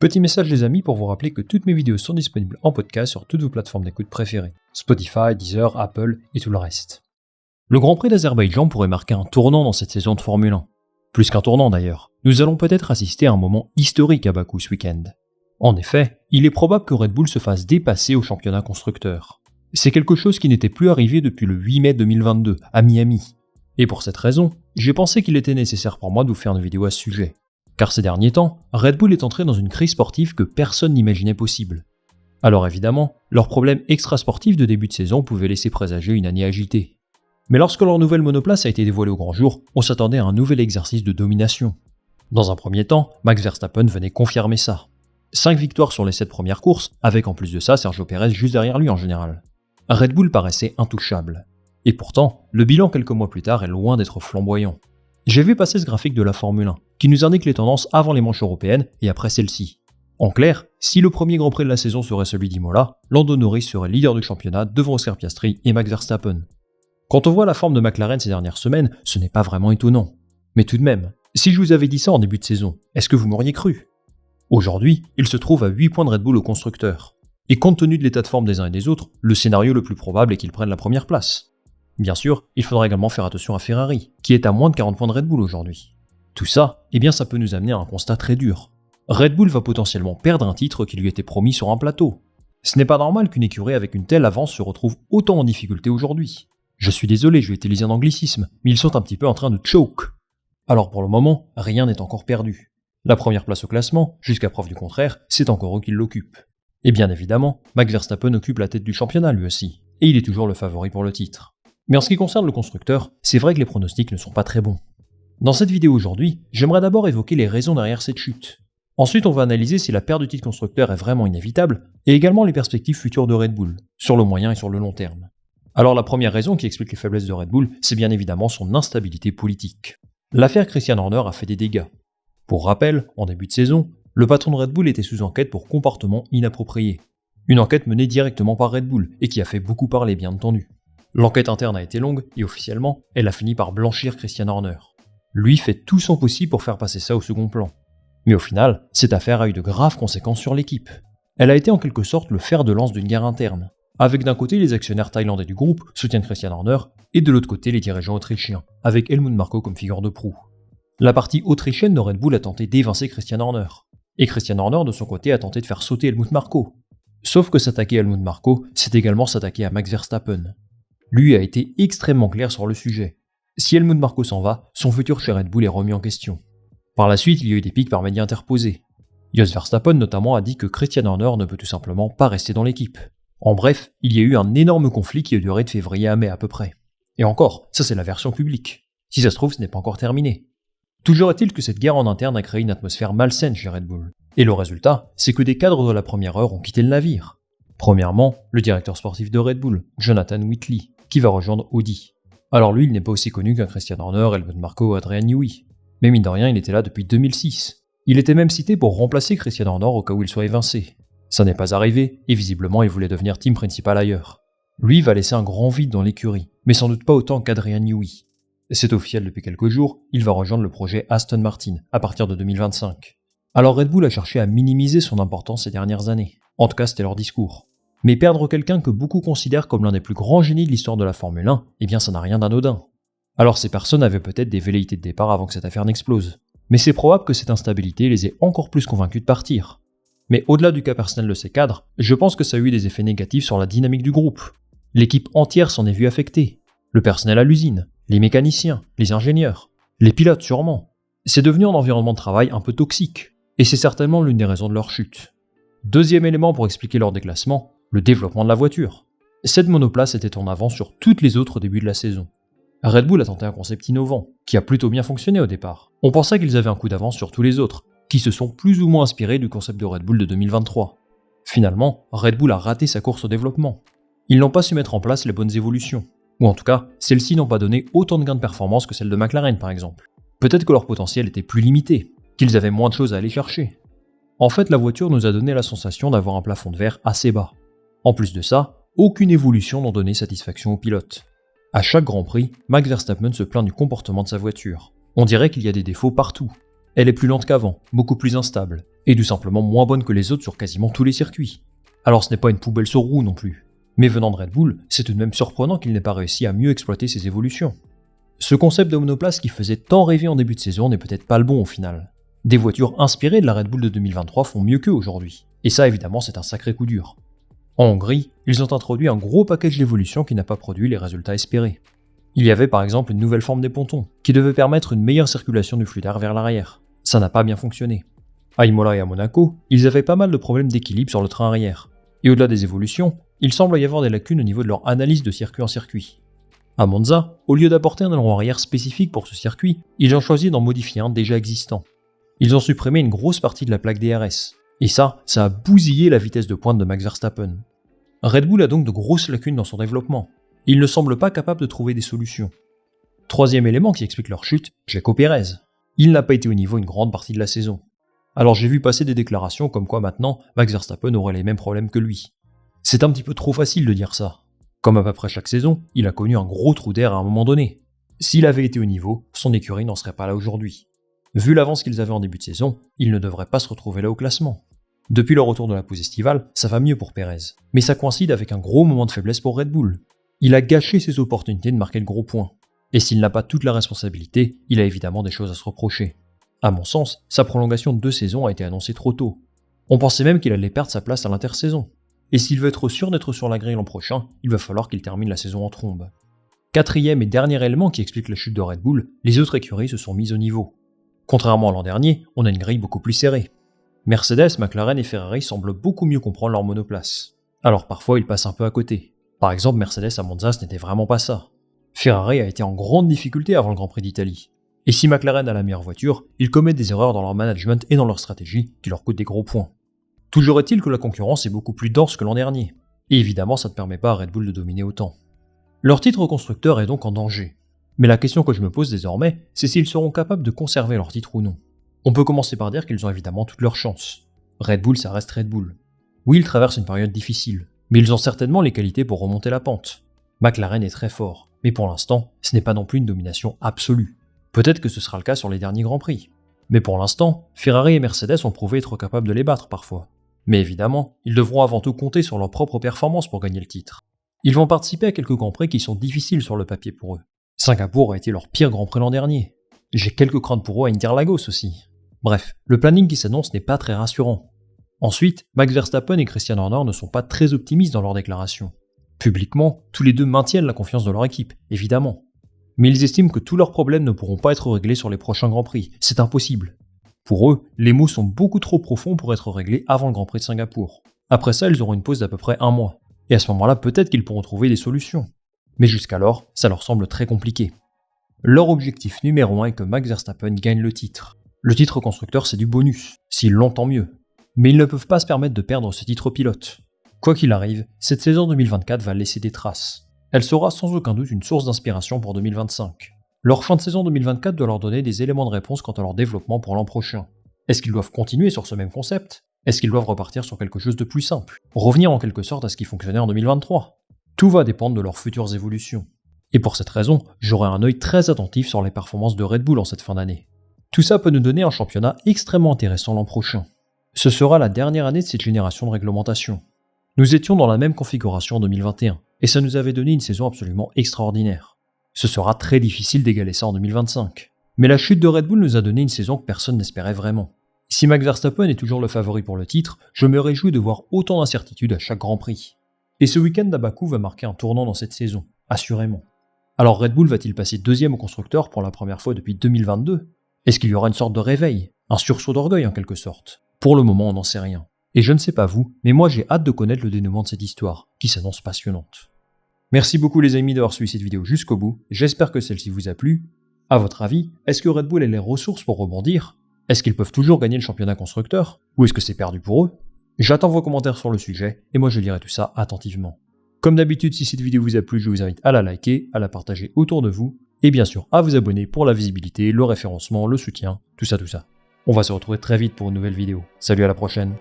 Petit message les amis pour vous rappeler que toutes mes vidéos sont disponibles en podcast sur toutes vos plateformes d'écoute préférées, Spotify, Deezer, Apple et tout le reste. Le Grand Prix d'Azerbaïdjan pourrait marquer un tournant dans cette saison de Formule 1. Plus qu'un tournant d'ailleurs, nous allons peut-être assister à un moment historique à Bakou ce week-end. En effet, il est probable que Red Bull se fasse dépasser au championnat constructeur. C'est quelque chose qui n'était plus arrivé depuis le 8 mai 2022 à Miami. Et pour cette raison, j'ai pensé qu'il était nécessaire pour moi de vous faire une vidéo à ce sujet. Car ces derniers temps, Red Bull est entré dans une crise sportive que personne n'imaginait possible. Alors évidemment, leurs problèmes extrasportifs de début de saison pouvaient laisser présager une année agitée. Mais lorsque leur nouvelle monoplace a été dévoilée au grand jour, on s'attendait à un nouvel exercice de domination. Dans un premier temps, Max Verstappen venait confirmer ça. 5 victoires sur les 7 premières courses, avec en plus de ça Sergio Pérez juste derrière lui en général. Red Bull paraissait intouchable. Et pourtant, le bilan quelques mois plus tard est loin d'être flamboyant. J'ai vu passer ce graphique de la Formule 1, qui nous indique les tendances avant les manches européennes et après celles-ci. En clair, si le premier Grand Prix de la saison serait celui d'Imola, Lando Norris serait leader du championnat devant Oscar Piastri et Max Verstappen. Quand on voit la forme de McLaren ces dernières semaines, ce n'est pas vraiment étonnant. Mais tout de même, si je vous avais dit ça en début de saison, est-ce que vous m'auriez cru ? Aujourd'hui, il se trouve à 8 points de Red Bull au constructeur. Et compte tenu de l'état de forme des uns et des autres, le scénario le plus probable est qu'ils prennent la première place. Bien sûr, il faudra également faire attention à Ferrari, qui est à moins de 40 points de Red Bull aujourd'hui. Tout ça, ça peut nous amener à un constat très dur. Red Bull va potentiellement perdre un titre qui lui était promis sur un plateau. Ce n'est pas normal qu'une écurie avec une telle avance se retrouve autant en difficulté aujourd'hui. Je suis désolé, je vais utiliser un anglicisme, mais ils sont un petit peu en train de choke. Alors pour le moment, rien n'est encore perdu. La première place au classement, jusqu'à preuve du contraire, c'est encore eux qui l'occupent. Et bien évidemment, Max Verstappen occupe la tête du championnat lui aussi, et il est toujours le favori pour le titre. Mais en ce qui concerne le constructeur, c'est vrai que les pronostics ne sont pas très bons. Dans cette vidéo aujourd'hui, j'aimerais d'abord évoquer les raisons derrière cette chute. Ensuite, on va analyser si la perte du titre constructeur est vraiment inévitable, et également les perspectives futures de Red Bull, sur le moyen et sur le long terme. Alors la première raison qui explique les faiblesses de Red Bull, c'est bien évidemment son instabilité politique. L'affaire Christian Horner a fait des dégâts. Pour rappel, en début de saison, le patron de Red Bull était sous enquête pour comportement inapproprié. Une enquête menée directement par Red Bull, et qui a fait beaucoup parler bien entendu. L'enquête interne a été longue, et officiellement, elle a fini par blanchir Christian Horner. Lui fait tout son possible pour faire passer ça au second plan. Mais au final, cette affaire a eu de graves conséquences sur l'équipe. Elle a été en quelque sorte le fer de lance d'une guerre interne, avec d'un côté les actionnaires thaïlandais du groupe soutiennent Christian Horner, et de l'autre côté les dirigeants autrichiens, avec Helmut Marko comme figure de proue. La partie autrichienne de Red Bull a tenté d'évincer Christian Horner, et Christian Horner de son côté a tenté de faire sauter Helmut Marko. Sauf que s'attaquer à Helmut Marko, c'est également s'attaquer à Max Verstappen. Lui a été extrêmement clair sur le sujet. Si Helmut Marko s'en va, son futur chez Red Bull est remis en question. Par la suite, il y a eu des piques par médias interposés. Jos Verstappen notamment a dit que Christian Horner ne peut tout simplement pas rester dans l'équipe. En bref, il y a eu un énorme conflit qui a duré de février à mai à peu près. Et encore, ça c'est la version publique. Si ça se trouve, ce n'est pas encore terminé. Toujours est-il que cette guerre en interne a créé une atmosphère malsaine chez Red Bull. Et le résultat, c'est que des cadres de la première heure ont quitté le navire. Premièrement, le directeur sportif de Red Bull, Jonathan Whitley, qui va rejoindre Audi. Alors lui, il n'est pas aussi connu qu'un Christian Horner, Helmut Marko ou Adrian Newey. Mais mine de rien, il était là depuis 2006. Il était même cité pour remplacer Christian Horner au cas où il soit évincé. Ça n'est pas arrivé, et visiblement il voulait devenir team principal ailleurs. Lui va laisser un grand vide dans l'écurie, mais sans doute pas autant qu'Adrian Newey. C'est officiel depuis quelques jours, il va rejoindre le projet Aston Martin à partir de 2025. Alors Red Bull a cherché à minimiser son importance ces dernières années. En tout cas, c'était leur discours. Mais perdre quelqu'un que beaucoup considèrent comme l'un des plus grands génies de l'histoire de la Formule 1, ça n'a rien d'anodin. Alors ces personnes avaient peut-être des velléités de départ avant que cette affaire n'explose. Mais c'est probable que cette instabilité les ait encore plus convaincus de partir. Mais au-delà du cas personnel de ces cadres, je pense que ça a eu des effets négatifs sur la dynamique du groupe. L'équipe entière s'en est vue affectée. Le personnel à l'usine, les mécaniciens, les ingénieurs, les pilotes sûrement. C'est devenu un environnement de travail un peu toxique. Et c'est certainement l'une des raisons de leur chute. Deuxième élément pour expliquer leur déclassement, le développement de la voiture. Cette monoplace était en avance sur toutes les autres au début de la saison. Red Bull a tenté un concept innovant, qui a plutôt bien fonctionné au départ. On pensait qu'ils avaient un coup d'avance sur tous les autres, qui se sont plus ou moins inspirés du concept de Red Bull de 2023. Finalement, Red Bull a raté sa course au développement. Ils n'ont pas su mettre en place les bonnes évolutions. Ou en tout cas, celles-ci n'ont pas donné autant de gains de performance que celles de McLaren par exemple. Peut-être que leur potentiel était plus limité, qu'ils avaient moins de choses à aller chercher. En fait, la voiture nous a donné la sensation d'avoir un plafond de verre assez bas. En plus de ça, aucune évolution n'en donnait satisfaction aux pilotes. À chaque Grand Prix, Max Verstappen se plaint du comportement de sa voiture. On dirait qu'il y a des défauts partout. Elle est plus lente qu'avant, beaucoup plus instable, et tout simplement moins bonne que les autres sur quasiment tous les circuits. Alors ce n'est pas une poubelle sur roue non plus. Mais venant de Red Bull, c'est tout de même surprenant qu'il n'ait pas réussi à mieux exploiter ses évolutions. Ce concept de monoplace qui faisait tant rêver en début de saison n'est peut-être pas le bon au final. Des voitures inspirées de la Red Bull de 2023 font mieux qu'eux aujourd'hui, et ça évidemment c'est un sacré coup dur. En Hongrie, ils ont introduit un gros package d'évolution qui n'a pas produit les résultats espérés. Il y avait par exemple une nouvelle forme des pontons, qui devait permettre une meilleure circulation du flux d'air vers l'arrière. Ça n'a pas bien fonctionné. À Imola et à Monaco, ils avaient pas mal de problèmes d'équilibre sur le train arrière. Et au-delà des évolutions, il semble y avoir des lacunes au niveau de leur analyse de circuit en circuit. À Monza, au lieu d'apporter un aileron arrière spécifique pour ce circuit, ils ont choisi d'en modifier un déjà existant. Ils ont supprimé une grosse partie de la plaque DRS. Et ça a bousillé la vitesse de pointe de Max Verstappen. Red Bull a donc de grosses lacunes dans son développement. Il ne semble pas capable de trouver des solutions. Troisième élément qui explique leur chute, Checo Pérez. Il n'a pas été au niveau une grande partie de la saison. Alors j'ai vu passer des déclarations comme quoi maintenant Max Verstappen aurait les mêmes problèmes que lui. C'est un petit peu trop facile de dire ça. Comme à peu près chaque saison, il a connu un gros trou d'air à un moment donné. S'il avait été au niveau, son écurie n'en serait pas là aujourd'hui. Vu l'avance qu'ils avaient en début de saison, il ne devrait pas se retrouver là au classement. Depuis le retour de la pause estivale, ça va mieux pour Pérez. Mais ça coïncide avec un gros moment de faiblesse pour Red Bull. Il a gâché ses opportunités de marquer le gros point. Et s'il n'a pas toute la responsabilité, il a évidemment des choses à se reprocher. À mon sens, sa prolongation de 2 saisons a été annoncée trop tôt. On pensait même qu'il allait perdre sa place à l'intersaison. Et s'il veut être sûr d'être sur la grille l'an prochain, il va falloir qu'il termine la saison en trombe. Quatrième et dernier élément qui explique la chute de Red Bull, les autres écuries se sont mises au niveau. Contrairement à l'an dernier, on a une grille beaucoup plus serrée. Mercedes, McLaren et Ferrari semblent beaucoup mieux comprendre leur monoplace. Alors parfois ils passent un peu à côté. Par exemple, Mercedes à Monza, ce n'était vraiment pas ça. Ferrari a été en grande difficulté avant le Grand Prix d'Italie. Et si McLaren a la meilleure voiture, ils commettent des erreurs dans leur management et dans leur stratégie qui leur coûtent des gros points. Toujours est-il que la concurrence est beaucoup plus dense que l'an dernier. Et évidemment, ça ne permet pas à Red Bull de dominer autant. Leur titre constructeur est donc en danger. Mais la question que je me pose désormais, c'est s'ils seront capables de conserver leur titre ou non. On peut commencer par dire qu'ils ont évidemment toutes leurs chances. Red Bull, ça reste Red Bull. Oui, ils traversent une période difficile, mais ils ont certainement les qualités pour remonter la pente. McLaren est très fort, mais pour l'instant, ce n'est pas non plus une domination absolue. Peut-être que ce sera le cas sur les derniers Grands Prix. Mais pour l'instant, Ferrari et Mercedes ont prouvé être capables de les battre parfois. Mais évidemment, ils devront avant tout compter sur leur propre performance pour gagner le titre. Ils vont participer à quelques Grands Prix qui sont difficiles sur le papier pour eux. Singapour a été leur pire Grand Prix l'an dernier. J'ai quelques craintes pour eux à Interlagos aussi. Bref, le planning qui s'annonce n'est pas très rassurant. Ensuite, Max Verstappen et Christian Horner ne sont pas très optimistes dans leurs déclarations. Publiquement, tous les deux maintiennent la confiance de leur équipe, évidemment. Mais ils estiment que tous leurs problèmes ne pourront pas être réglés sur les prochains Grands Prix, c'est impossible. Pour eux, les maux sont beaucoup trop profonds pour être réglés avant le Grand Prix de Singapour. Après ça, ils auront une pause d'à peu près 1 mois. Et à ce moment-là, peut-être qu'ils pourront trouver des solutions. Mais jusqu'alors, ça leur semble très compliqué. Leur objectif numéro 1 est que Max Verstappen gagne le titre. Le titre constructeur, c'est du bonus. S'ils l'ont, tant mieux. Mais ils ne peuvent pas se permettre de perdre ce titre pilote. Quoi qu'il arrive, cette saison 2024 va laisser des traces. Elle sera sans aucun doute une source d'inspiration pour 2025. Leur fin de saison 2024 doit leur donner des éléments de réponse quant à leur développement pour l'an prochain. Est-ce qu'ils doivent continuer sur ce même concept ? Est-ce qu'ils doivent repartir sur quelque chose de plus simple ? Revenir en quelque sorte à ce qui fonctionnait en 2023 ? Tout va dépendre de leurs futures évolutions. Et pour cette raison, j'aurai un œil très attentif sur les performances de Red Bull en cette fin d'année. Tout ça peut nous donner un championnat extrêmement intéressant l'an prochain. Ce sera la dernière année de cette génération de réglementation. Nous étions dans la même configuration en 2021, et ça nous avait donné une saison absolument extraordinaire. Ce sera très difficile d'égaler ça en 2025. Mais la chute de Red Bull nous a donné une saison que personne n'espérait vraiment. Si Max Verstappen est toujours le favori pour le titre, je me réjouis de voir autant d'incertitudes à chaque Grand Prix. Et ce week-end à Bakou va marquer un tournant dans cette saison, assurément. Alors Red Bull va-t-il passer deuxième au constructeur pour la première fois depuis 2022 ? Est-ce qu'il y aura une sorte de réveil ? Un sursaut d'orgueil en quelque sorte ? Pour le moment, on n'en sait rien. Et je ne sais pas vous, mais moi j'ai hâte de connaître le dénouement de cette histoire, qui s'annonce passionnante. Merci beaucoup les amis d'avoir suivi cette vidéo jusqu'au bout, j'espère que celle-ci vous a plu. À votre avis, est-ce que Red Bull a les ressources pour rebondir ? Est-ce qu'ils peuvent toujours gagner le championnat constructeur ? Ou est-ce que c'est perdu pour eux ? J'attends vos commentaires sur le sujet, et moi je lirai tout ça attentivement. Comme d'habitude, si cette vidéo vous a plu, je vous invite à la liker, à la partager autour de vous, et bien sûr à vous abonner pour la visibilité, le référencement, le soutien, tout ça. On va se retrouver très vite pour une nouvelle vidéo. Salut, à la prochaine.